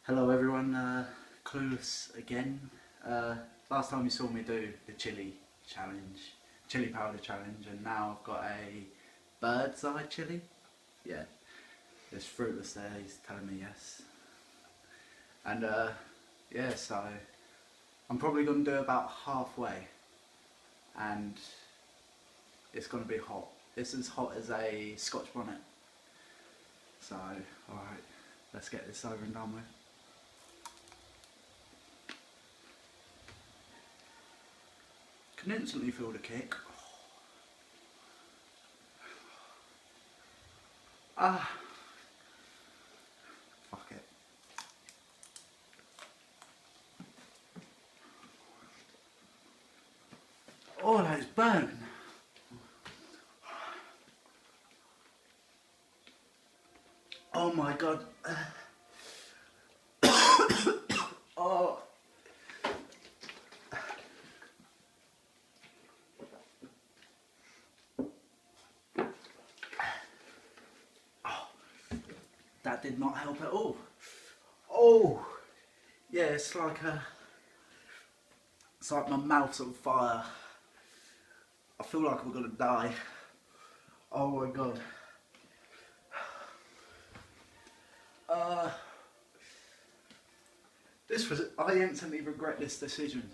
Hello everyone, Clueless again. Last time you saw me do the chili challenge, chili powder challenge, and now I've got a bird's eye chili. Yeah, there's fruitless there, he's telling me yes. And yeah, so I'm probably going to do about halfway, and it's going to be hot. It's as hot as a Scotch bonnet. So, alright, let's get this over and done with. Can instantly feel the kick. Ah, fuck it. Oh, that's burnt. Oh my god. Oh. That did not help at all. Oh. Yeah, it's like my mouth's on fire. I feel like I'm gonna die. Oh my god. I instantly regret this decision.